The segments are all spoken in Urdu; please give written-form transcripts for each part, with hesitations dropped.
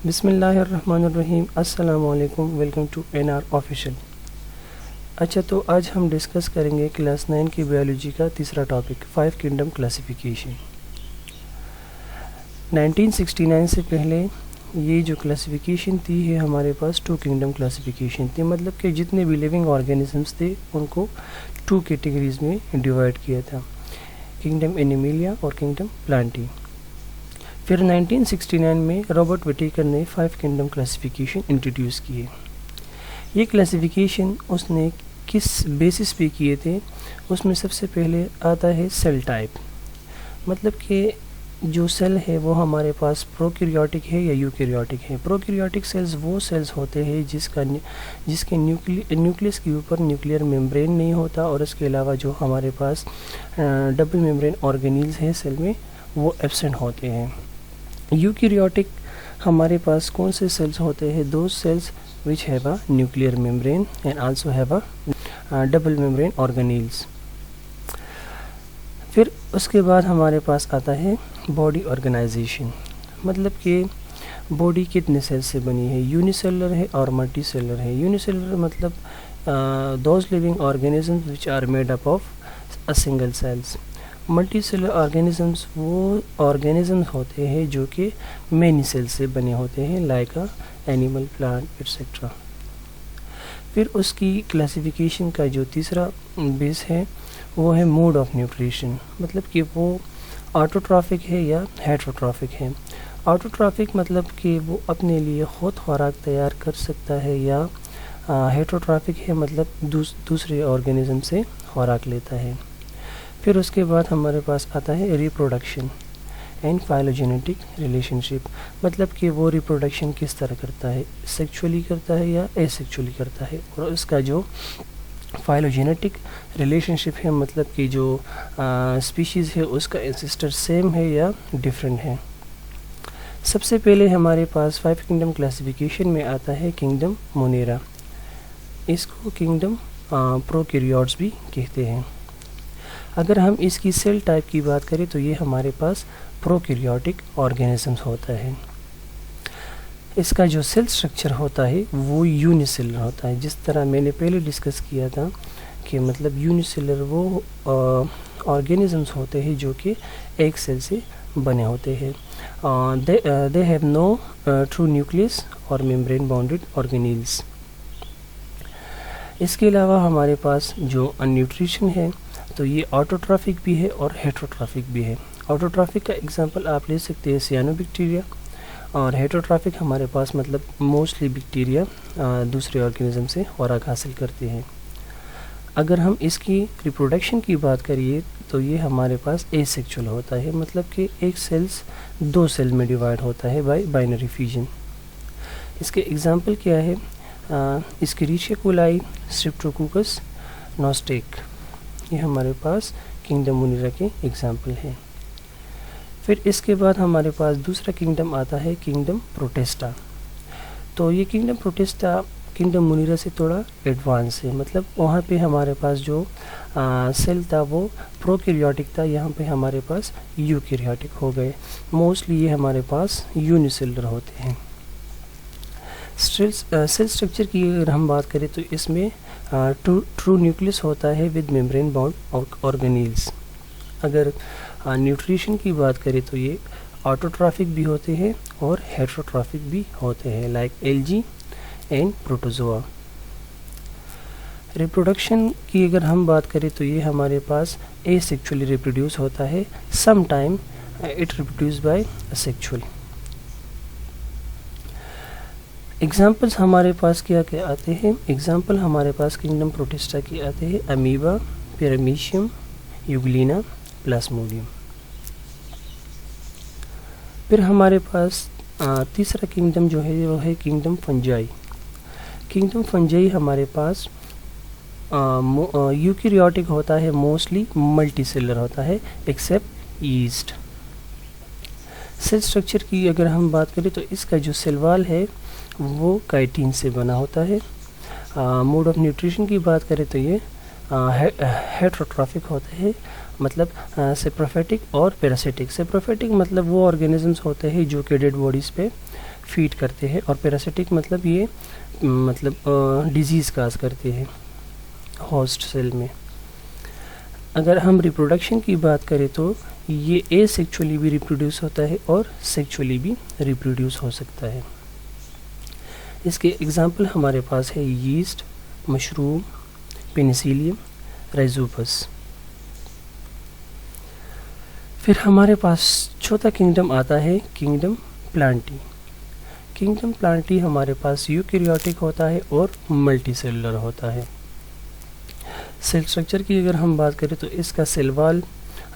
بسم اللہ الرحمن الرحیم. السلام علیکم. Welcome to NR official. اچھا، تو آج ہم ڈسکس کریں گے کلاس 9 کی بایولوجی کا تیسرا ٹاپک 5 کنگڈم کلاسیفیکیشن. 1969 سے پہلے یہ جو کلاسیفیکیشن تھی یہ ہمارے پاس 2 کنگڈم کلاسیفیکیشن تھی، مطلب کہ جتنے بھی لیونگ آرگینزمس تھے ان کو 2 کیٹیگریز میں ڈیوائڈ کیا تھا، کنگڈم اینیمیلیا اور کنگڈم پلانٹی. پھر 1969 میں رابرٹ وٹیکر نے 5 کنگڈم کلاسیفیکیشن انٹروڈیوس کیے. یہ کلاسیفیکیشن اس نے کس بیسس پہ کیے تھے؟ اس میں سب سے پہلے آتا ہے سیل ٹائپ، مطلب کہ جو سیل ہے وہ ہمارے پاس پروکیریوٹک ہے یا یوکیریوٹک ہے. پروکیریوٹک سیلز وہ سیلز ہوتے ہیں جس کے نیوکلیس کے اوپر نیوکلیئر ممبرین نہیں ہوتا، اور اس کے علاوہ جو ہمارے پاس ڈبل ممبرین آرگینیلز ہیں سیل میں وہ ایبسنٹ ہوتے ہیں. یوکیریوٹک ہمارے پاس کون سے سیلز ہوتے ہیں؟ Those cells which have a nuclear membrane and also have a double membrane organelles. پھر اس کے بعد ہمارے پاس آتا ہے باڈی آرگنائزیشن، مطلب کہ باڈی کتنے سیل سے بنی ہے، یونی سیلر ہے اور ملٹی سیلر ہے. یونی سیلر مطلب those living organisms which are made up of a single cells. Multi seller organisms وہ آرگینزمس ہوتے ہیں جو کہ مینی سیل سے بنے ہوتے ہیں، لائک اینیمل، پلانٹ ایٹسیٹرا. پھر اس کی کلاسیفیکیشن کا جو تیسرا بیس ہے وہ ہے موڈ آف نیوٹریشن، مطلب کہ وہ آٹوٹرافک ہے یا ہیٹروٹرافک ہے. آٹوٹرافک مطلب کہ وہ اپنے لیے خود خوراک تیار کر سکتا ہے، یا ہیٹروٹرافک ہے مطلب دوسرے آرگینزم سے خوراک لیتا ہے. پھر اس کے بعد ہمارے پاس آتا ہے ریپروڈکشن اینڈ فائلوجینیٹک ریلیشن شپ، مطلب کہ وہ ریپروڈکشن کس طرح کرتا ہے، سیکچولی کرتا ہے یا اے سیکچولی کرتا ہے. اور اس کا جو فائلوجینیٹک ریلیشن شپ ہے مطلب کہ جو اسپیشیز ہے اس کا انسسٹر سیم ہے یا ڈیفرنٹ ہے. سب سے پہلے ہمارے پاس 5 کنگڈم کلاسیفیکیشن میں آتا ہے کنگڈم مونیرا. اس کو کنگڈم پروکیریوٹس بھی کہتے ہیں. اگر ہم اس کی سیل ٹائپ کی بات کریں تو یہ ہمارے پاس پروکیریوٹک آرگینزمس ہوتا ہے. اس کا جو سیل سٹرکچر ہوتا ہے وہ یونی سیلر ہوتا ہے، جس طرح میں نے پہلے ڈسکس کیا تھا کہ مطلب یونی سیلر وہ آرگینزمس ہوتے ہیں جو کہ ایک سیل سے بنے ہوتے ہیں. They have no true nucleus اور ممبرین باؤنڈیڈ آرگینیلز. اس کے علاوہ ہمارے پاس جو نیوٹریشن ہے تو یہ آٹوٹرافک بھی ہے اور ہیٹروٹرافک بھی ہے. آٹوٹرافک کا اگزامپل آپ لے سکتے ہیں سیانو بیکٹیریا، اور ہیٹروٹرافک ہمارے پاس مطلب موسٹلی بیکٹیریا دوسرے آرگینزم سے خوراک حاصل کرتے ہیں. اگر ہم اس کی ریپروڈکشن کی بات کریے تو یہ ہمارے پاس اے سیکچول ہوتا ہے، مطلب کہ ایک سیلز 2 سیل میں ڈیوائڈ ہوتا ہے بائی بائنری فیوژن. اس کے اگزامپل کیا ہے؟ اسکریچیا کولائی، اسٹریپٹوکوکس، نوسٹیک، یہ ہمارے پاس کنگڈم مونیرا کے اگزامپل ہیں. پھر اس کے بعد ہمارے پاس دوسرا کنگڈم آتا ہے کنگڈم پروٹیسٹا. تو یہ کنگڈم پروٹیسٹا کنگڈم مونیرا سے تھوڑا ایڈوانس ہے، مطلب وہاں پہ ہمارے پاس جو سیل تھا وہ پروکیریوٹک تھا، یہاں پہ ہمارے پاس یوکیریوٹک ہو گئے. موسٹلی یہ ہمارے پاس یونیسیلر ہوتے ہیں. سیل سٹرکچر کی اگر ہم بات کریں تو اس میں ٹرو نیوکلیس ہوتا ہے ود ممبرین باؤنڈ آرگینیلز. اگر نیوٹریشن کی بات کریں تو یہ آٹوٹرافک بھی ہوتے ہیں اور ہیٹروٹرافک بھی ہوتے ہیں، like algae and protozoa. Reproduction کی اگر ہم بات کریں تو یہ ہمارے پاس اے سیکچولی ریپروڈیوس ہوتا ہے، some time it reproduce by sexual. Examples ہمارے پاس کیا کیا آتے ہیں؟ ایگزامپل ہمارے پاس کنگڈم پروٹیسٹا کی آتے ہیں امیبا، پیرامیشیم، یوگلینا، پلاسموڈیم. پھر ہمارے پاس تیسرا کنگڈم جو ہے وہ ہے کنگڈم فنجائی. کنگڈم فنجائی ہمارے پاس یوکیریوٹک ہوتا ہے، موسٹلی ملٹی سیلر ہوتا ہے ایکسیپٹ ایسٹ. سیل سٹرکچر کی اگر ہم بات کریں تو اس کا جو سیل وال ہے وہ کائٹین سے بنا ہوتا ہے. موڈ آف نیوٹریشن کی بات کریں تو یہ ہیٹروٹرافک ہوتے ہیں، مطلب سیپروفیٹک اور پیراسیٹک. سیپروفیٹک مطلب وہ آرگینزمس ہوتے ہیں جو کہ ڈیڈ باڈیز پہ فیڈ کرتے ہیں، اور پیراسٹک مطلب یہ ڈیزیز کاز کرتے ہیں ہوسٹ سیل میں۔ اگر ہم ریپروڈکشن کی بات کریں تو یہ اے سیکچولی بھی ریپروڈیوس ہوتا ہے اور سیکچولی بھی ریپروڈیوس ہو سکتا ہے۔ اس کے اگزامپل ہمارے پاس ہے ییسٹ، مشروم، پینیسیلیم، رائزوپس۔ پھر ہمارے پاس چوتھا کنگڈم آتا ہے کنگڈم پلانٹی۔ کنگڈم پلانٹی ہمارے پاس یوکیریوٹک ہوتا ہے اور ملٹی سیلولر ہوتا ہے۔ سیل سٹرکچر کی اگر ہم بات کریں تو اس کا سیل وال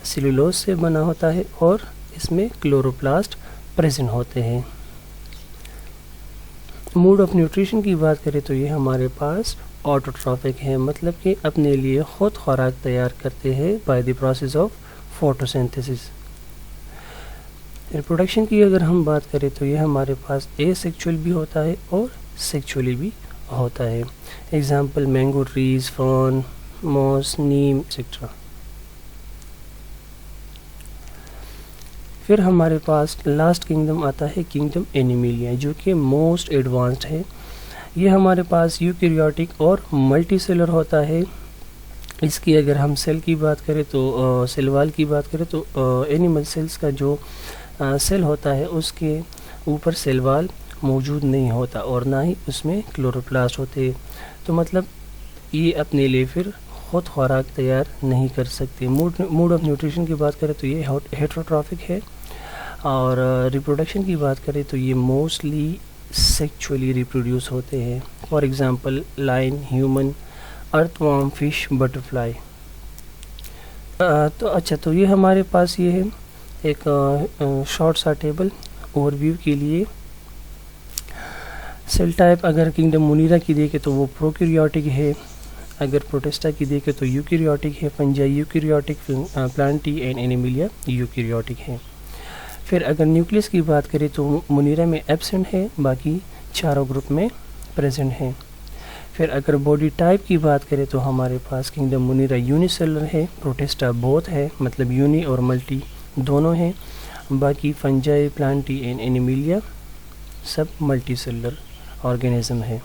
سیلولوز سے بنا ہوتا ہے اور اس میں کلوروپلاسٹ پریزنٹ ہوتے ہیں۔ موڈ آف نیوٹریشن کی بات کریں تو یہ ہمارے پاس آٹوٹرافک ہے، مطلب کہ اپنے لیے خود خوراک تیار کرتے ہیں by the process of photosynthesis. Reproduction کی اگر ہم بات کریں تو یہ ہمارے پاس اے سیکچول بھی ہوتا ہے اور سیکچولی بھی ہوتا ہے۔ ایگزامپل مینگو ٹریز، فرن، موس، نیم ایکسیٹرا۔ پھر ہمارے پاس لاسٹ کنگڈم آتا ہے کنگڈم اینیمیلیا، جو کہ موسٹ ایڈوانسڈ ہے۔ یہ ہمارے پاس یوکیریوٹک اور ملٹی سیلر ہوتا ہے۔ اس کی اگر ہم سیل کی بات کریں تو سیل وال کی بات کریں تو اینیمل سیلز کا جو سیل ہوتا ہے اس کے اوپر سیل وال موجود نہیں ہوتا اور نہ ہی اس میں کلوروپلاسٹ ہوتے، تو مطلب یہ اپنے لیے پھر خود خوراک تیار نہیں کر سکتے۔ موڈ آف نیوٹریشن کی بات کریں تو یہ ہیٹروٹرافک ہے، اور ریپروڈکشن کی بات کریں تو یہ موسٹلی سیکچولی ریپروڈیوس ہوتے ہیں۔ For example line, human, earth warm, fish, butterfly. تو یہ ہمارے پاس یہ ہے ایک شارٹ سا ٹیبل اوور ویو کے لیے۔ سیل ٹائپ اگر کنگڈم مونیرا کی دیکھیں تو وہ پروکیریوٹک ہے، اگر پروٹسٹا کی دیکھیں تو یوکیریوٹک ہے، fungi eukaryotic, plantae and animalia eukaryotic ہے۔ پھر اگر نیوکلیس کی بات کریں تو مونیرا میں ایبسنٹ ہے، باقی چاروں گروپ میں پریزنٹ ہیں۔ پھر اگر باڈی ٹائپ کی بات کریں تو ہمارے پاس کنگڈم مونیرا یونی سیلر ہے، پروٹسٹا بوتھ ہے، مطلب یونی اور ملٹی دونوں ہیں، باقی فنجائی، پلانٹی اینڈ اینیمیلیا سب ملٹی سیلر آرگینزم ہے۔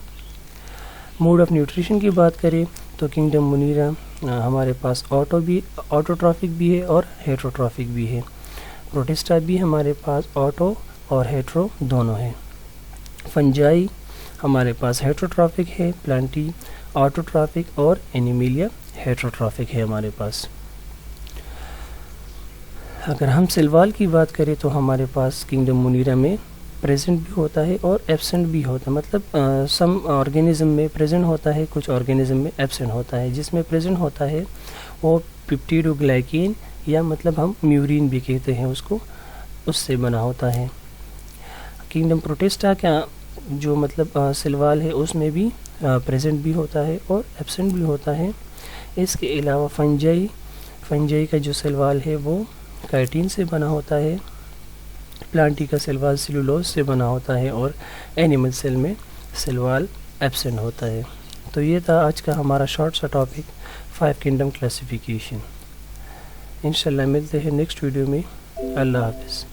موڈ آف نیوٹریشن کی بات کریں تو کنگڈم مونیرا ہمارے پاس آٹوٹرافک بھی ہے اور ہیٹروٹرافک بھی ہے۔ پروٹسٹا بھی ہمارے پاس آٹو اور ہیٹرو دونوں ہیں۔ فنجائی ہمارے پاس ہیٹروٹرافک ہے، پلانٹی آٹوٹرافک اور اینیمیلیا ہیٹروٹرافک ہے ہمارے پاس۔ اگر ہم سیل وال کی بات کریں تو ہمارے پاس کنگڈم مونیرا میں پریزنٹ بھی ہوتا ہے اور ایبسنٹ بھی ہوتا ہے، مطلب سم آرگینزم میں پریزنٹ ہوتا ہے، کچھ آرگینزم میں ایبسنٹ ہوتا ہے۔ جس میں پریزنٹ ہوتا ہے وہ پیپٹیڈوگلائکین یا مطلب ہم میورین بھی کہتے ہیں اس کو، اس سے بنا ہوتا ہے۔ کنگڈم پروٹسٹا کا جو مطلب سیل وال ہے اس میں بھی پریزنٹ بھی ہوتا ہے اور ایبسنٹ بھی ہوتا ہے۔ اس کے علاوہ فنجائی کا جو سیل وال ہے وہ کائٹین سے بنا ہوتا ہے، پلانٹی کا سیل وال سیلولوز سے بنا ہوتا ہے، اور اینیمل سیل میں سیل وال ایبسنٹ ہوتا ہے۔ تو یہ تھا آج کا ہمارا شارٹ سا ٹاپک 5 کنگڈم کلاسیفیکیشن۔ انشاءاللہ ملتے ہیں نیکسٹ ویڈیو میں۔ اللہ حافظ۔